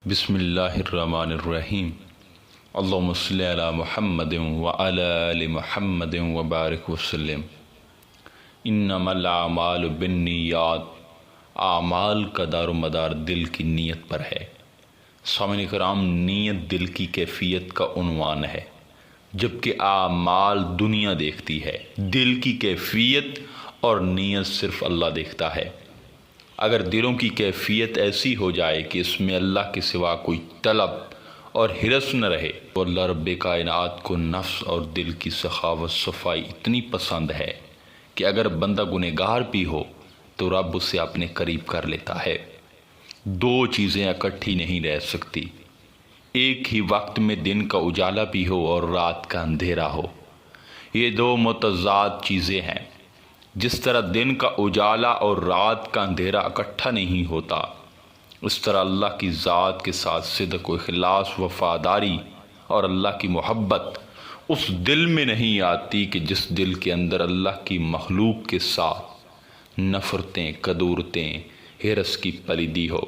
بسم اللہ الرحمن الرحیم اللہم صلی علی محمد وعلی آل محمد وبارک وسلم۔ انما الاعمال بالنیات، اعمال کا دار و مدار دل کی نیت پر ہے۔ سامعین کرام، نیت دل کی کیفیت کا عنوان ہے، جبکہ اعمال دنیا دیکھتی ہے، دل کی کیفیت اور نیت صرف اللہ دیکھتا ہے۔ اگر دلوں کی کیفیت ایسی ہو جائے کہ اس میں اللہ کے سوا کوئی طلب اور حرص نہ رہے تو اللہ رب کائنات کو نفس اور دل کی سخاوت صفائی اتنی پسند ہے کہ اگر بندہ گنہگار بھی ہو تو رب اسے اپنے قریب کر لیتا ہے۔ دو چیزیں اکٹھی نہیں رہ سکتی، ایک ہی وقت میں دن کا اجالا بھی ہو اور رات کا اندھیرا ہو۔ یہ دو متضاد چیزیں ہیں۔ جس طرح دن کا اجالا اور رات کا اندھیرا اکٹھا نہیں ہوتا، اس طرح اللہ کی ذات کے ساتھ صدق و اخلاص، وفاداری اور اللہ کی محبت اس دل میں نہیں آتی کہ جس دل کے اندر اللہ کی مخلوق کے ساتھ نفرتیں، کدورتیں، حرص کی پلیدی ہو۔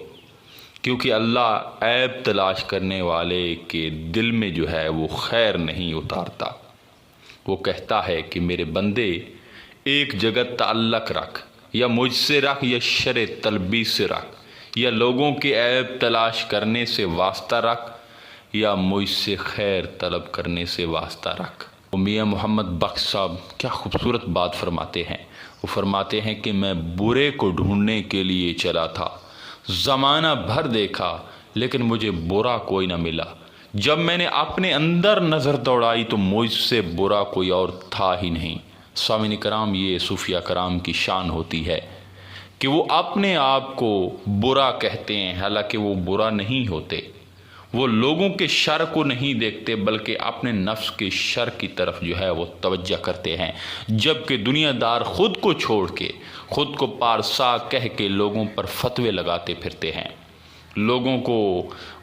کیونکہ اللہ عیب تلاش کرنے والے کے دل میں جو ہے وہ خیر نہیں اتارتا۔ وہ کہتا ہے کہ میرے بندے ایک جگہ تعلق رکھ، یا مجھ سے رکھ یا شر طلبی سے رکھ، یا لوگوں کے عیب تلاش کرنے سے واسطہ رکھ یا مجھ سے خیر طلب کرنے سے واسطہ رکھ۔ میاں محمد بخش صاحب کیا خوبصورت بات فرماتے ہیں۔ وہ فرماتے ہیں کہ میں برے کو ڈھونڈنے کے لیے چلا تھا، زمانہ بھر دیکھا لیکن مجھے برا کوئی نہ ملا۔ جب میں نے اپنے اندر نظر دوڑائی تو مجھ سے برا کوئی اور تھا ہی نہیں۔ سامعین کرام، یہ صوفیاء کرام کی شان ہوتی ہے کہ وہ اپنے آپ کو برا کہتے ہیں، حالانکہ وہ برا نہیں ہوتے۔ وہ لوگوں کے شر کو نہیں دیکھتے بلکہ اپنے نفس کے شر کی طرف جو ہے وہ توجہ کرتے ہیں، جبکہ دنیا دار خود کو چھوڑ کے، خود کو پارسا کہہ کے لوگوں پر فتوے لگاتے پھرتے ہیں۔ لوگوں کو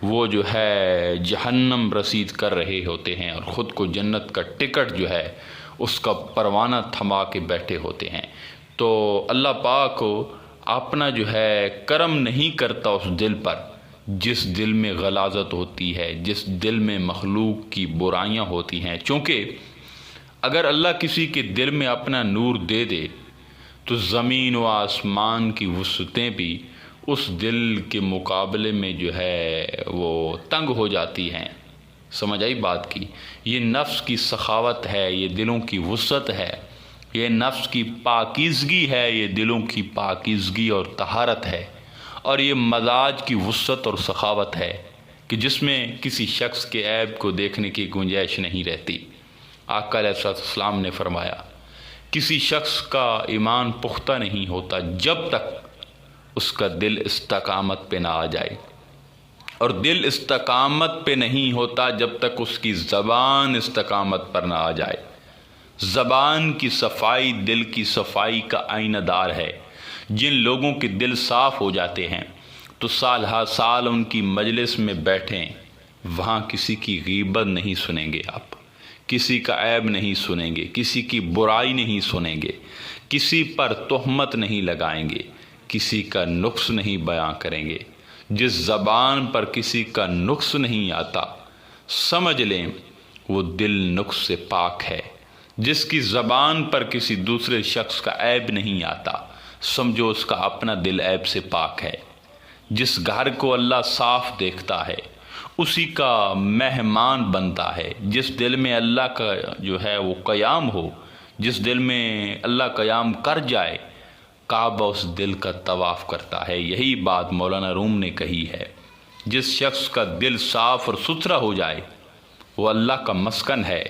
وہ جو ہے جہنم رسید کر رہے ہوتے ہیں اور خود کو جنت کا ٹکٹ جو ہے اس کا پروانہ تھما کے بیٹھے ہوتے ہیں۔ تو اللہ پاک اپنا جو ہے کرم نہیں کرتا اس دل پر جس دل میں غلاظت ہوتی ہے، جس دل میں مخلوق کی برائیاں ہوتی ہیں۔ چونکہ اگر اللہ کسی کے دل میں اپنا نور دے دے تو زمین و آسمان کی وسعتیں بھی اس دل کے مقابلے میں جو ہے وہ تنگ ہو جاتی ہیں۔ سمجھ آئی بات کی؟ یہ نفس کی سخاوت ہے، یہ دلوں کی وسعت ہے، یہ نفس کی پاکیزگی ہے، یہ دلوں کی پاکیزگی اور طہارت ہے، اور یہ مزاج کی وسعت اور سخاوت ہے کہ جس میں کسی شخص کے عیب کو دیکھنے کی گنجائش نہیں رہتی۔ آقا علیہ السلام نے فرمایا کسی شخص کا ایمان پختہ نہیں ہوتا جب تک اس کا دل استقامت پہ نہ آ جائے، اور دل استقامت پہ نہیں ہوتا جب تک اس کی زبان استقامت پر نہ آ جائے۔ زبان کی صفائی دل کی صفائی کا آئینہ دار ہے۔ جن لوگوں کے دل صاف ہو جاتے ہیں تو سال ہر سال ان کی مجلس میں بیٹھیں، وہاں کسی کی غیبت نہیں سنیں گے، آپ کسی کا عیب نہیں سنیں گے، کسی کی برائی نہیں سنیں گے، کسی پر تہمت نہیں لگائیں گے، کسی کا نقص نہیں بیان کریں گے۔ جس زبان پر کسی کا نقص نہیں آتا سمجھ لیں وہ دل نقص سے پاک ہے۔ جس کی زبان پر کسی دوسرے شخص کا عیب نہیں آتا سمجھو اس کا اپنا دل عیب سے پاک ہے۔ جس گھر کو اللہ صاف دیکھتا ہے اسی کا مہمان بنتا ہے۔ جس دل میں اللہ کا جو ہے وہ قیام ہو، جس دل میں اللہ قیام کر جائے، کعبہ اس دل کا طواف کرتا ہے۔ یہی بات مولانا روم نے کہی ہے، جس شخص کا دل صاف اور ستھرا ہو جائے وہ اللہ کا مسکن ہے،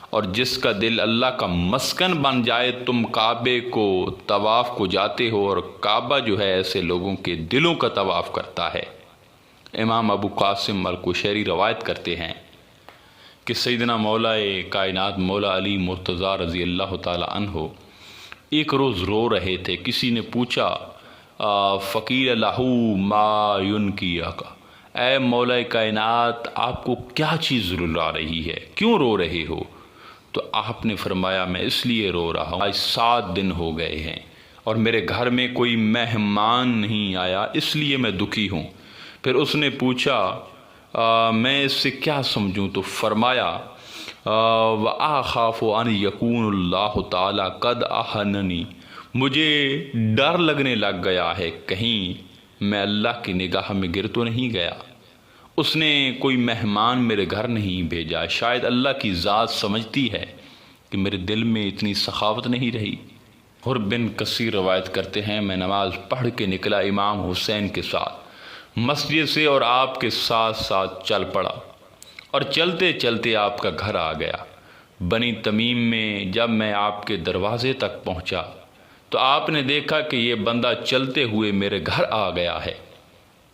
اور جس کا دل اللہ کا مسکن بن جائے تم کعبے کو طواف کو جاتے ہو، اور کعبہ جو ہے ایسے لوگوں کے دلوں کا طواف کرتا ہے۔ امام ابو قاسم القشیری روایت کرتے ہیں کہ سیدنا مولا کائنات مولا علی مرتضیٰ رضی اللہ تعالی عنہ ایک روز رو رہے تھے۔ کسی نے پوچھا فقیر لہو ما ینکیک، اے مولا کائنات آپ کو کیا چیز رلا رہی ہے، کیوں رو رہے ہو؟ تو آپ نے فرمایا میں اس لیے رو رہا ہوں، آج 7 دن ہو گئے ہیں اور میرے گھر میں کوئی مہمان نہیں آیا، اس لیے میں دکھی ہوں۔ پھر اس نے پوچھا میں اس سے کیا سمجھوں؟ تو فرمایا وَأَخَافُ أَنْ يَكُونَ اللَّهُ تَعَالَى قَدْ أَحَنَنِي، مجھے ڈر لگنے لگ گیا ہے کہیں میں اللہ کی نگاہ میں گر تو نہیں گیا، اس نے کوئی مہمان میرے گھر نہیں بھیجا، شاید اللہ کی ذات سمجھتی ہے کہ میرے دل میں اتنی سخاوت نہیں رہی۔ اور بن کثیر روایت کرتے ہیں میں نماز پڑھ کے نکلا امام حسین کے ساتھ مسجد سے اور آپ کے ساتھ ساتھ چل پڑا، اور چلتے چلتے آپ کا گھر آ گیا۔ بنی تمیم میں جب میں آپ کے دروازے تک پہنچا تو آپ نے دیکھا کہ یہ بندہ چلتے ہوئے میرے گھر آ گیا ہے،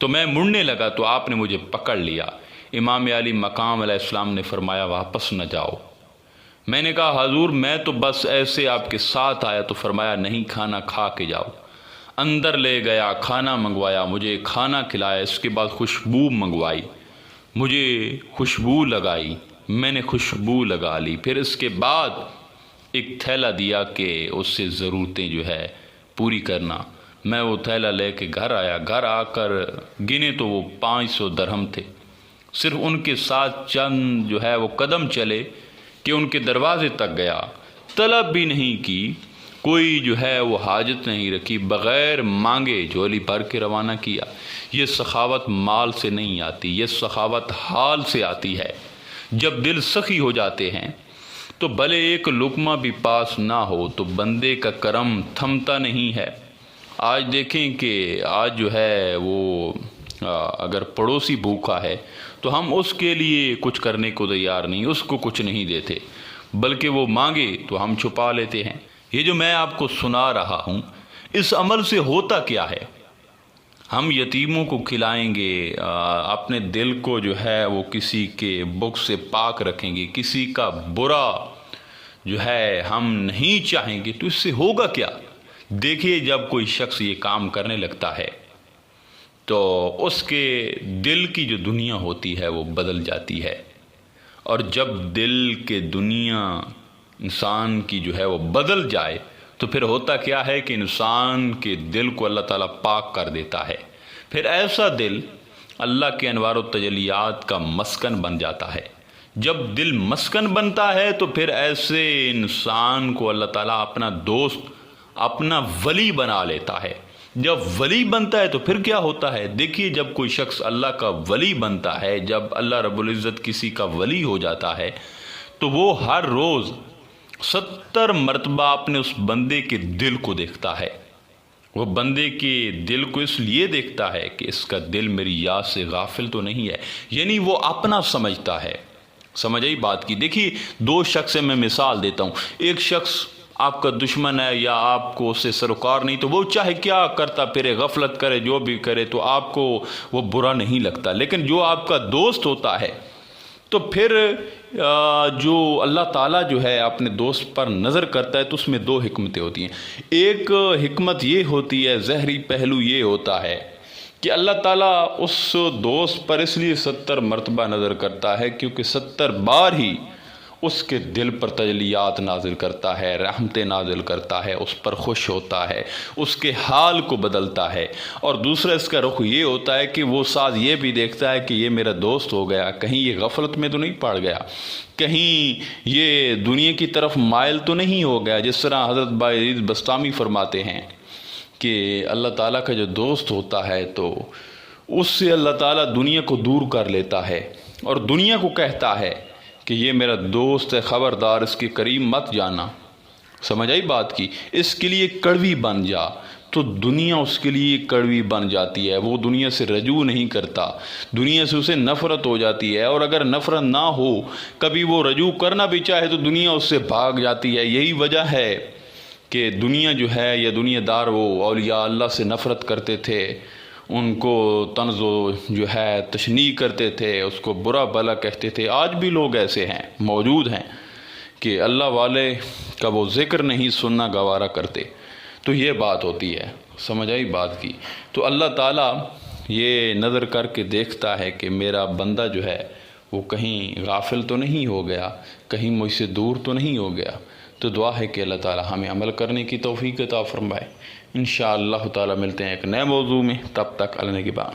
تو میں مڑنے لگا تو آپ نے مجھے پکڑ لیا۔ امام علی مقام علیہ السلام نے فرمایا واپس نہ جاؤ۔ میں نے کہا حضور میں تو بس ایسے آپ کے ساتھ آیا، تو فرمایا نہیں، کھانا کھا کے جاؤ۔ اندر لے گیا، کھانا منگوایا، مجھے کھانا کھلایا، اس کے بعد خوشبو منگوائی، مجھے خوشبو لگائی، میں نے خوشبو لگا لی، پھر اس کے بعد ایک تھیلا دیا کہ اس سے ضرورتیں جو ہے پوری کرنا۔ میں وہ تھیلا لے کے گھر آیا، گھر آ کر گنے تو وہ 500 درہم تھے۔ صرف ان کے ساتھ چند جو ہے وہ قدم چلے کہ ان کے دروازے تک گیا، طلب بھی نہیں کی، کوئی جو ہے وہ حاجت نہیں رکھی، بغیر مانگے جھولی بھر کے روانہ کیا۔ یہ سخاوت مال سے نہیں آتی، یہ سخاوت حال سے آتی ہے۔ جب دل سخی ہو جاتے ہیں تو بھلے ایک لقمہ بھی پاس نہ ہو تو بندے کا کرم تھمتا نہیں ہے۔ آج دیکھیں کہ آج جو ہے وہ اگر پڑوسی بھوکا ہے تو ہم اس کے لیے کچھ کرنے کو تیار نہیں، اس کو کچھ نہیں دیتے، بلکہ وہ مانگے تو ہم چھپا لیتے ہیں۔ یہ جو میں آپ کو سنا رہا ہوں اس عمل سے ہوتا کیا ہے؟ ہم یتیموں کو کھلائیں گے، اپنے دل کو جو ہے وہ کسی کے بغض سے پاک رکھیں گے، کسی کا برا جو ہے ہم نہیں چاہیں گے، تو اس سے ہوگا کیا؟ دیکھیے جب کوئی شخص یہ کام کرنے لگتا ہے تو اس کے دل کی جو دنیا ہوتی ہے وہ بدل جاتی ہے، اور جب دل کے دنیا انسان کی جو ہے وہ بدل جائے تو پھر ہوتا کیا ہے کہ انسان کے دل کو اللہ تعالیٰ پاک کر دیتا ہے، پھر ایسا دل اللہ کے انوار و تجلیات کا مسکن بن جاتا ہے۔ جب دل مسکن بنتا ہے تو پھر ایسے انسان کو اللہ تعالیٰ اپنا دوست، اپنا ولی بنا لیتا ہے۔ جب ولی بنتا ہے تو پھر کیا ہوتا ہے؟ دیکھیے جب کوئی شخص اللہ کا ولی بنتا ہے، جب اللہ رب العزت کسی کا ولی ہو جاتا ہے تو وہ ہر روز 70 مرتبہ اپنے اس بندے کے دل کو دیکھتا ہے۔ وہ بندے کے دل کو اس لیے دیکھتا ہے کہ اس کا دل میری یاد سے غافل تو نہیں ہے، یعنی وہ اپنا سمجھتا ہے۔ سمجھ آئی بات کی؟ دیکھیے دو شخص سے میں مثال دیتا ہوں۔ ایک شخص آپ کا دشمن ہے یا آپ کو اس سے سروکار نہیں، تو وہ چاہے کیا کرتا پھرے، غفلت کرے، جو بھی کرے، تو آپ کو وہ برا نہیں لگتا۔ لیکن جو آپ کا دوست ہوتا ہے تو پھر جو اللہ تعالیٰ جو ہے اپنے دوست پر نظر کرتا ہے تو اس میں دو حکمتیں ہوتی ہیں۔ ایک حکمت یہ ہوتی ہے، ظاہری پہلو یہ ہوتا ہے کہ اللہ تعالیٰ اس دوست پر اس لیے 70 مرتبہ نظر کرتا ہے کیونکہ 70 بار ہی اس کے دل پر تجلیات نازل کرتا ہے، رحمتیں نازل کرتا ہے، اس پر خوش ہوتا ہے، اس کے حال کو بدلتا ہے۔ اور دوسرا اس کا رخ یہ ہوتا ہے کہ وہ ساتھ یہ بھی دیکھتا ہے کہ یہ میرا دوست ہو گیا، کہیں یہ غفلت میں تو نہیں پڑ گیا، کہیں یہ دنیا کی طرف مائل تو نہیں ہو گیا۔ جس طرح حضرت باعزیز بسطامی فرماتے ہیں کہ اللہ تعالیٰ کا جو دوست ہوتا ہے تو اس سے اللہ تعالیٰ دنیا کو دور کر لیتا ہے اور دنیا کو کہتا ہے کہ یہ میرا دوست ہے، خبردار اس کے قریب مت جانا۔ سمجھ آئی بات کی؟ اس کے لیے کڑوی بن جا، تو دنیا اس کے لیے کڑوی بن جاتی ہے، وہ دنیا سے رجوع نہیں کرتا، دنیا سے اسے نفرت ہو جاتی ہے، اور اگر نفرت نہ ہو، کبھی وہ رجوع کرنا بھی چاہے تو دنیا اس سے بھاگ جاتی ہے۔ یہی وجہ ہے کہ دنیا جو ہے یا دنیا دار وہ اولیاء اللہ سے نفرت کرتے تھے، ان کو طنز و جو ہے تشنیع کرتے تھے، اس کو برا بھلا کہتے تھے۔ آج بھی لوگ ایسے ہیں، موجود ہیں کہ اللہ والے کا وہ ذکر نہیں سننا گوارا کرتے۔ تو یہ بات ہوتی ہے، سمجھ آئی بات کی؟ تو اللہ تعالیٰ یہ نظر کر کے دیکھتا ہے کہ میرا بندہ جو ہے وہ کہیں غافل تو نہیں ہو گیا، کہیں مجھ سے دور تو نہیں ہو گیا۔ تو دعا ہے کہ اللہ تعالیٰ ہمیں عمل کرنے کی توفیق عطا فرمائے۔ انشاءاللہ تعالیٰ ملتے ہیں ایک نئے موضوع میں، تب تک اللہ نگہبان۔